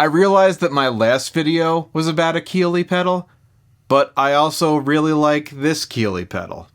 I realized that my last video was about a Keeley pedal, but I also really like this Keeley pedal.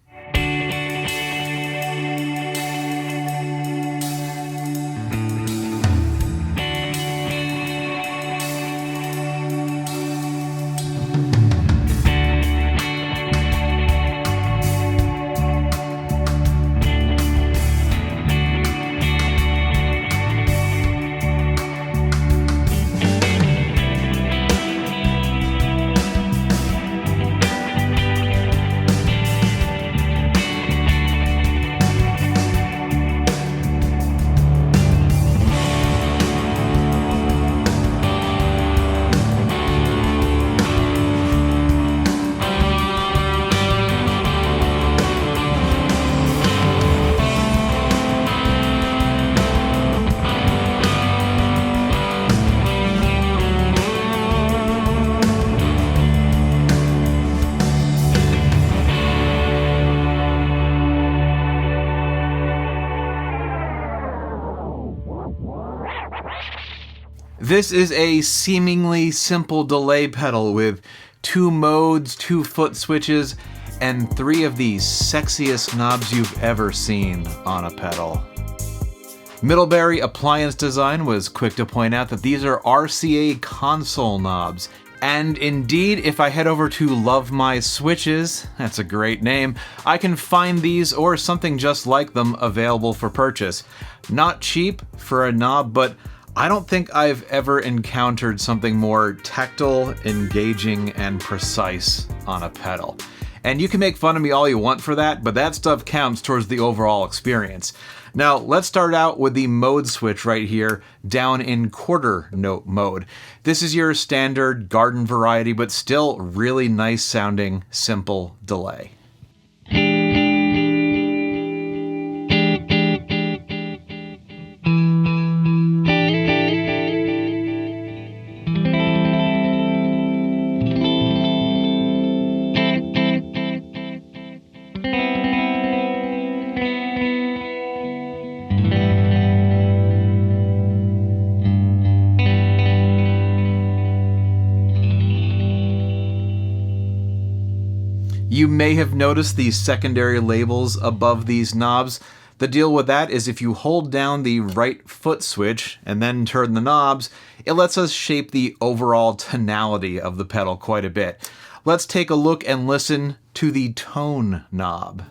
This is a seemingly simple delay pedal with 2 modes, 2 foot switches, and 3 of the sexiest knobs you've ever seen on a pedal. Middlebury Appliance Design was quick to point out that these are RCA console knobs. And indeed, if I head over to Love My Switches, that's a great name, I can find these or something just like them available for purchase. Not cheap for a knob, but I don't think I've ever encountered something more tactile, engaging, and precise on a pedal. And you can make fun of me all you want for that, but that stuff counts towards the overall experience. Now, let's start out with the mode switch right here, down in quarter note mode. This is your standard garden variety, but still really nice sounding, simple delay. You may have noticed the secondary labels above these knobs. The deal with that is if you hold down the right foot switch and then turn the knobs, it lets us shape the overall tonality of the pedal quite a bit. Let's take a look and listen to the tone knob.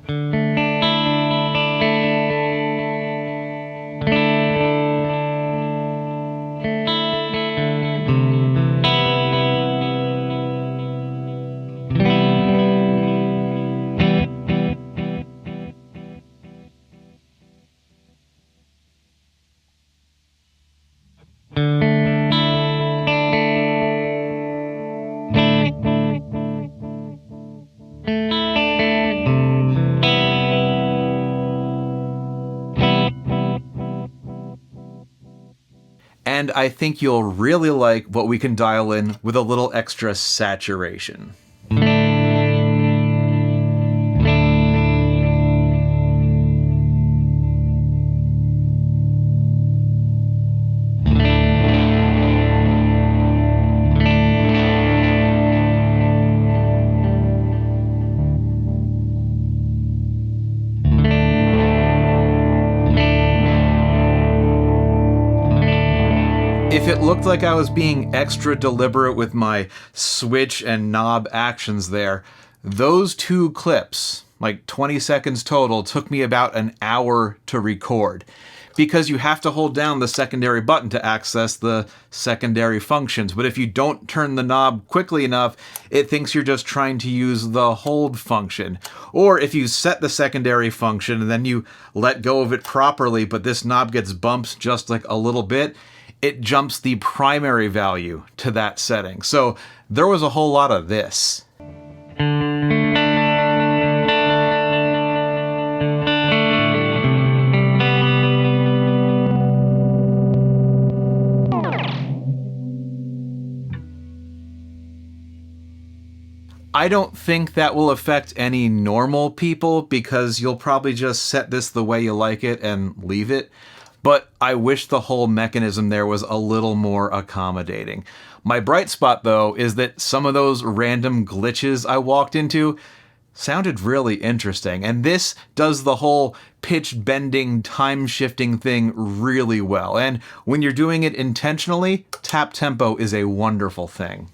And I think you'll really like what we can dial in with a little extra saturation. If it looked like I was being extra deliberate with my switch and knob actions there, those 2 clips, like 20 seconds total, took me about an hour to record. Because you have to hold down the secondary button to access the secondary functions. But if you don't turn the knob quickly enough, it thinks you're just trying to use the hold function. Or if you set the secondary function and then you let go of it properly, but this knob gets bumped just like a little bit, it jumps the primary value to that setting. So there was a whole lot of this. I don't think that will affect any normal people because you'll probably just set this the way you like it and leave it. but I wish the whole mechanism there was a little more accommodating. My bright spot, though, is that some of those random glitches I walked into sounded really interesting, and this does the whole pitch bending, time shifting thing really well. And when you're doing it intentionally, tap tempo is a wonderful thing.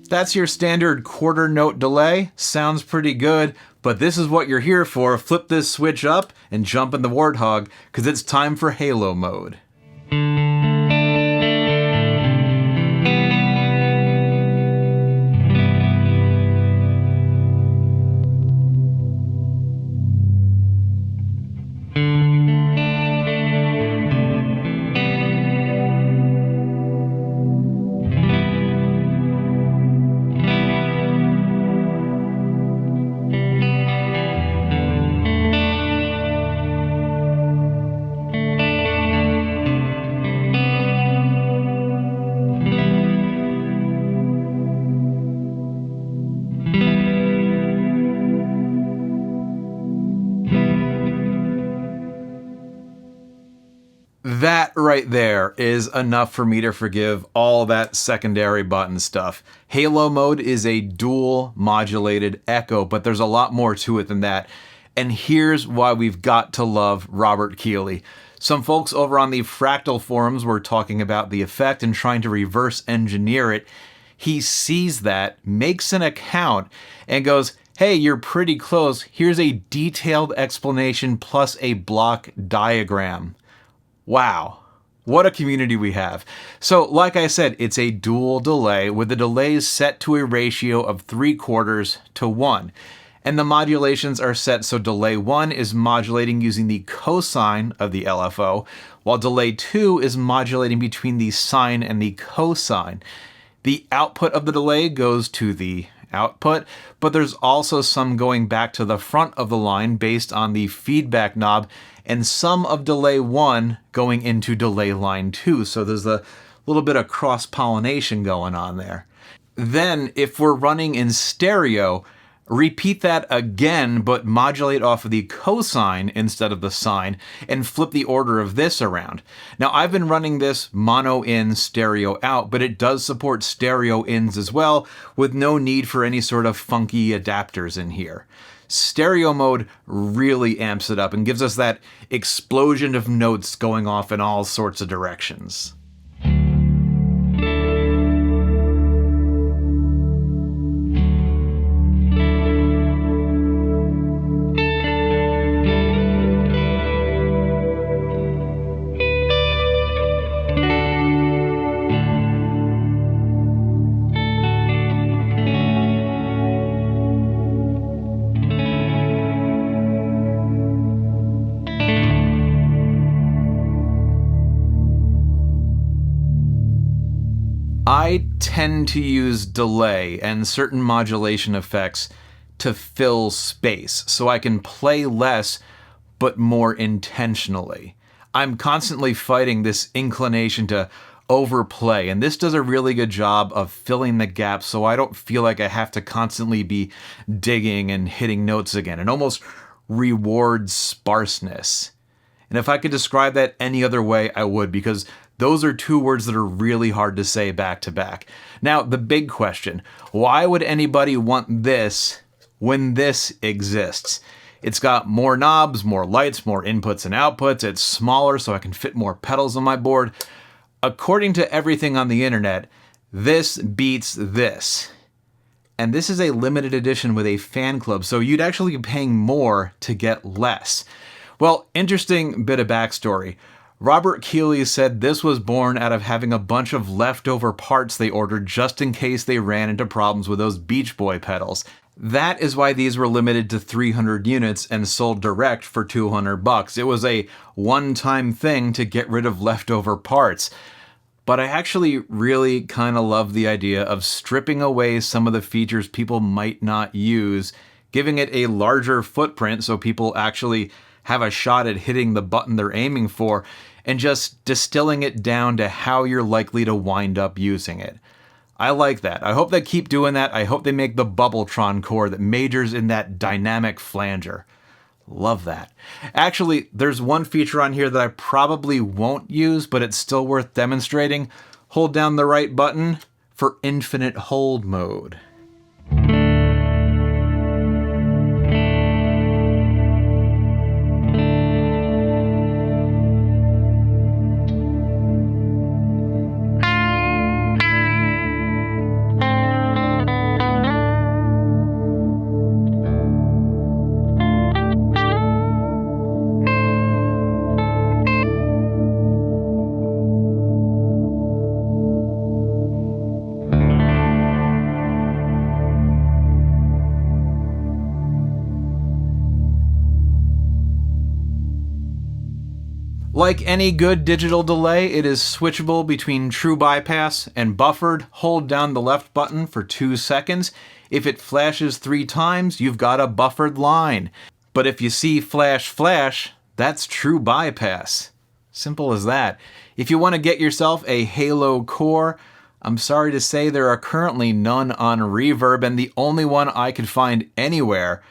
That's your standard quarter note delay. Sounds pretty good, but this is what you're here for. Flip this switch up and jump in the Warthog, because it's time for Halo mode. That right there is enough for me to forgive all that secondary button stuff. Halo mode is a dual modulated echo, but there's a lot more to it than that. And here's why we've got to love Robert Keeley. Some folks over on the Fractal forums were talking about the effect and trying to reverse engineer it. He sees that, makes an account, and goes, hey, you're pretty close. Here's a detailed explanation plus a block diagram. Wow, what a community we have. So like I said, it's a dual delay with the delays set to a ratio of 3/4 to 1. And the modulations are set so delay 1 is modulating using the cosine of the LFO, while delay 2 is modulating between the sine and the cosine. The output of the delay goes to the output, but there's also some going back to the front of the line based on the feedback knob, and some of delay 1 going into delay line 2. So there's a little bit of cross-pollination going on there. Then, if we're running in stereo, repeat that again, but modulate off of the cosine instead of the sine, and flip the order of this around. Now, I've been running this mono in, stereo out, but it does support stereo ins as well, with no need for any sort of funky adapters in here. Stereo mode really amps it up and gives us that explosion of notes going off in all sorts of directions. I tend to use delay and certain modulation effects to fill space, so I can play less but more intentionally. I'm constantly fighting this inclination to overplay, and this does a really good job of filling the gaps so I don't feel like I have to constantly be digging and hitting notes again. It almost rewards sparseness. And if I could describe that any other way, I would, because those are two words that are really hard to say back to back. Now, the big question, why would anybody want this when this exists? It's got more knobs, more lights, more inputs and outputs. It's smaller so I can fit more pedals on my board. According to everything on the internet, this beats this. And this is a limited edition with a fan club, so you'd actually be paying more to get less. Well, interesting bit of backstory. Robert Keeley said this was born out of having a bunch of leftover parts they ordered just in case they ran into problems with those Beach Boy pedals. That is why these were limited to 300 units and sold direct for $200. It was a one-time thing to get rid of leftover parts. But I actually really kind of love the idea of stripping away some of the features people might not use, giving it a larger footprint so people actually have a shot at hitting the button they're aiming for, and just distilling it down to how you're likely to wind up using it. I like that. I hope they keep doing that. I hope they make the Bubbletron core that majors in that dynamic flanger. Love that. Actually, there's one feature on here that I probably won't use, but it's still worth demonstrating. Hold down the right button for infinite hold mode. Like any good digital delay, it is switchable between true bypass and buffered. Hold down the left button for 2 seconds. If it flashes 3 times, you've got a buffered line. But if you see flash flash, that's true bypass. Simple as that. If you want to get yourself a Halo core, I'm sorry to say there are currently none on Reverb, and the only one I could find anywhere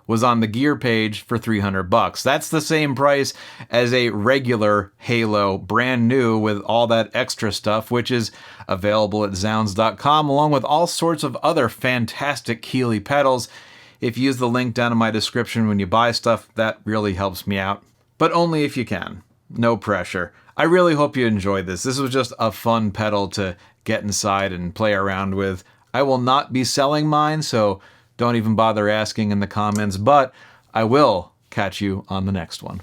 was on the gear page for $300. That's the same price as a regular Halo, brand new with all that extra stuff, which is available at Zounds.com, along with all sorts of other fantastic Keeley pedals. If you use the link down in my description when you buy stuff, that really helps me out. But only if you can. No pressure. I really hope you enjoyed this. This was just a fun pedal to get inside and play around with. I will not be selling mine, so don't even bother asking in the comments, but I will catch you on the next one.